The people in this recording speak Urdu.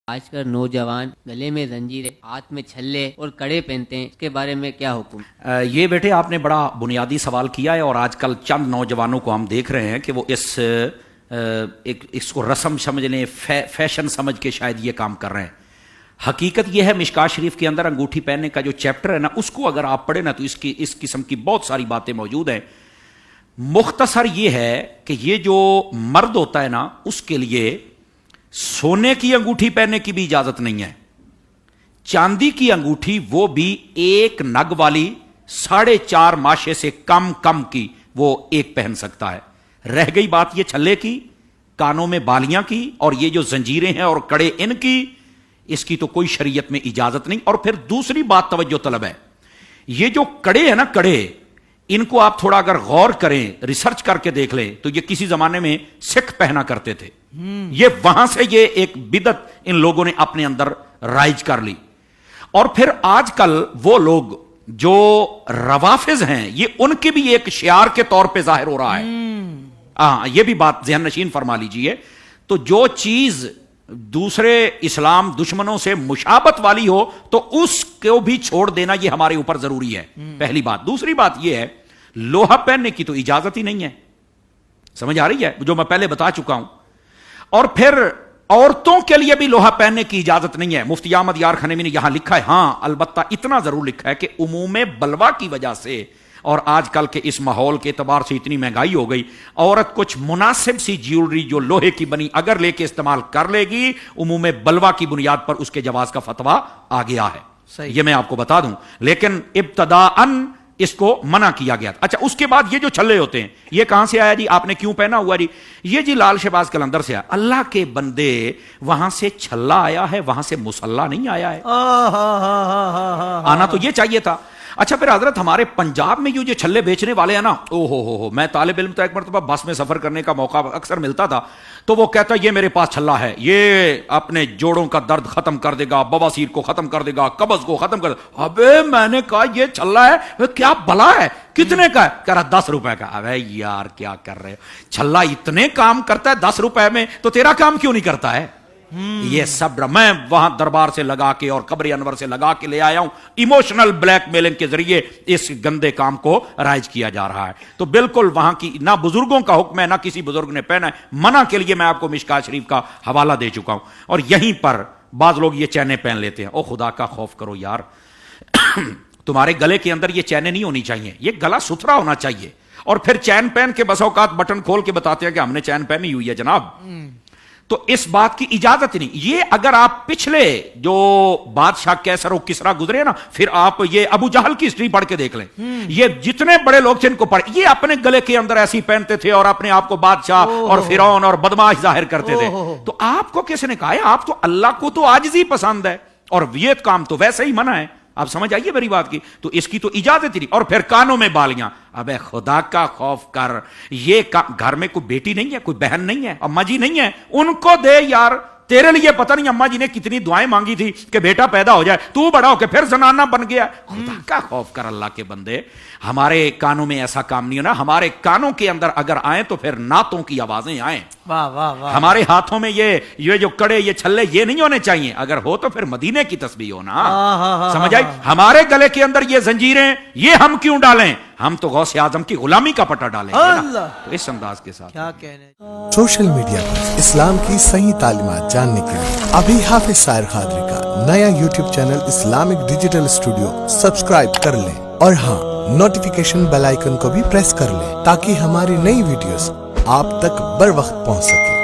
آج کل نوجوان گلے میں زنجیریں، ہاتھ میں چھلے اور کڑے پہنتے ہیں، اس کے بارے میں کیا حکم؟ یہ بیٹے آپ نے بڑا بنیادی سوال کیا ہے، اور آج کل چند نوجوانوں کو ہم دیکھ رہے ہیں کہ وہ اس کو رسم سمجھ لیں، فیشن سمجھ کے شاید یہ کام کر رہے ہیں۔ حقیقت یہ ہے مشکات شریف کے اندر انگوٹھی پہننے کا جو چیپٹر ہے نا، اس کو اگر آپ پڑھیں نا تو اس قسم کی بہت ساری باتیں موجود ہیں۔ مختصر یہ ہے کہ یہ جو مرد ہوتا ہے نا، اس کے لیے سونے کی انگوٹھی پہننے کی بھی اجازت نہیں ہے، چاندی کی انگوٹھی وہ بھی ایک نگ والی 4.5 ماشے سے کم کی وہ ایک پہن سکتا ہے۔ رہ گئی بات یہ چھلے کی، کانوں میں بالیاں کی، اور یہ جو زنجیریں ہیں اور کڑے ان کی، اس کی تو کوئی شریعت میں اجازت نہیں۔ اور پھر دوسری بات توجہ طلب ہے، یہ جو کڑے ہیں نا، کڑے ان کو آپ تھوڑا اگر غور کریں، ریسرچ کر کے دیکھ لیں تو یہ کسی زمانے میں سکھ پہنا کرتے تھے۔ یہ وہاں سے یہ ایک بدعت ان لوگوں نے اپنے اندر رائج کر لی۔ اور پھر آج کل وہ لوگ جو روافظ ہیں، یہ ان کی بھی ایک شعار کے طور پہ ظاہر ہو رہا ہے۔ یہ بھی بات ذہن نشین فرما لیجئے۔ تو جو چیز دوسرے اسلام دشمنوں سے مشابہت والی ہو تو اس کو بھی چھوڑ دینا یہ ہمارے اوپر ضروری ہے، پہلی بات۔ دوسری بات یہ ہے، لوہا پہننے کی تو اجازت ہی نہیں ہے، سمجھ آ رہی ہے، جو میں پہلے بتا چکا ہوں۔ اور پھر عورتوں کے لیے بھی لوہا پہننے کی اجازت نہیں ہے۔ مفتی احمد یار خنیمی نے یہاں لکھا ہے، ہاں البتہ اتنا ضرور لکھا ہے کہ عموم بلوا کی وجہ سے اور آج کل کے اس ماحول کے اعتبار سے اتنی مہنگائی ہو گئی، عورت کچھ مناسب سی جیولری جو لوہے کی بنی اگر لے کے استعمال کر لے گی، عموم بلوا کی بنیاد پر اس کے جواز کا فتویٰ آ گیا ہے۔ یہ میں آپ کو بتا دوں، لیکن ابتداءً اس کو منع کیا گیا تھا۔ اچھا، اس کے بعد یہ جو چھلے ہوتے ہیں، یہ کہاں سے آیا جی؟ آپ نے کیوں پہنا ہوا جی؟ یہ جی لال شہباز قلندر سے آیا۔ اللہ کے بندے، وہاں سے چھلا آیا ہے، وہاں سے مسلح نہیں آیا ہے۔ آنا تو یہ چاہیے تھا۔ اچھا، پھر حضرت ہمارے پنجاب میں جو چھلے بیچنے والے ہیں نا، او میں طالب علم تھا، ایک مرتبہ بس میں سفر کرنے کا موقع اکثر ملتا تھا، تو وہ کہتا یہ میرے پاس چھلا ہے، یہ اپنے جوڑوں کا درد ختم کر دے گا، بواسیر کو ختم کر دے گا، قبض کو ختم کر دے گا۔ ابے میں نے کہا یہ چھلا ہے، کیا بلا ہے، کتنے کا ہے؟ کہہ رہا 10 روپے کا۔ ابے یار کیا کر رہے ہو، چھلا اتنے کام کرتا ہے 10 روپے میں، تو تیرا کام کیوں نہیں کرتا ہے؟ یہ سب میں وہاں دربار سے لگا کے اور قبر انور سے لگا کے لے آیا ہوں۔ ایموشنل بلیک میلنگ کے ذریعے اس گندے کام کو رائج کیا جا رہا ہے۔ تو بالکل وہاں کی نہ بزرگوں کا حکم ہے، نہ کسی بزرگ نے پہنا ہے۔ منع کے لیے میں آپ کو مشکات شریف کا حوالہ دے چکا ہوں۔ اور یہیں پر بعض لوگ یہ چینیں پہن لیتے ہیں۔ او خدا کا خوف کرو یار، تمہارے گلے کے اندر یہ چینیں نہیں ہونی چاہیے، یہ گلا ستھرا ہونا چاہیے۔ اور پھر چین پہن کے بس اوقات بٹن کھول کے بتاتے ہیں کہ ہم نے چین پہنی ہوئی ہے جناب، تو اس بات کی اجازت نہیں۔ یہ اگر آپ پچھلے جو بادشاہ کیسر و کسرا گزرے نا، پھر آپ یہ ابو جہل کی ہسٹری پڑھ کے دیکھ لیں، یہ جتنے بڑے لوگ تھے ان کو پڑھ، یہ اپنے گلے کے اندر ایسی پہنتے تھے اور اپنے آپ کو بادشاہ اور فرعون اور بدماش ظاہر کرتے تھے۔ تو آپ کو کس نے کہا ہے؟ آپ تو اللہ کو تو عاجزی پسند ہے، اور یہ کام تو ویسے ہی منع ہے۔ آپ سمجھ آئیے میری بات کی؟ تو اس کی تو اجازت ہی نہیں۔ اور پھر کانوں میں بالیاں، ابے خدا کا خوف کر، یہ گھر میں کوئی بیٹی نہیں ہے، کوئی بہن نہیں ہے، اماں جی نہیں ہے، ان کو دے یار۔ تیرے لیے پتہ نہیں اماں جی نے کتنی دعائیں مانگی تھی کہ بیٹا پیدا ہو جائے، تو بڑا ہو کے پھر زنانہ بن گیا۔ خدا کا خوف کر اللہ کے بندے، ہمارے کانوں میں ایسا کام نہیں ہونا۔ ہمارے کانوں کے اندر اگر آئیں تو پھر نعتوں کی آوازیں آئیں۔ واہ واہ واہ۔ ہمارے ہاتھوں میں یہ جو کڑے، یہ چھلے، یہ نہیں ہونے چاہیے۔ اگر ہو تو پھر مدینے کی تسبیح ہونا، سمجھ آئی؟ ہمارے گلے کے اندر یہ زنجیریں، یہ ہم کیوں ڈالیں؟ ہم تو غوث اعظم کی غلامی کا پٹا ڈالیں گے نا، تو اس انداز کے ساتھ۔ کیا کہنے۔ سوشل میڈیا پر اسلام کی صحیح تعلیمات جاننے کے لیے ابھی حافظ سائر قادری کا نیا YouTube channel Islamic digital studio subscribe کر لیں، اور ہاں نوٹیفیکیشن بیل آئیکن کو بھی پریس کر لیں تاکہ ہماری نئی ویڈیوز آپ تک بر وقت پہنچ سکے۔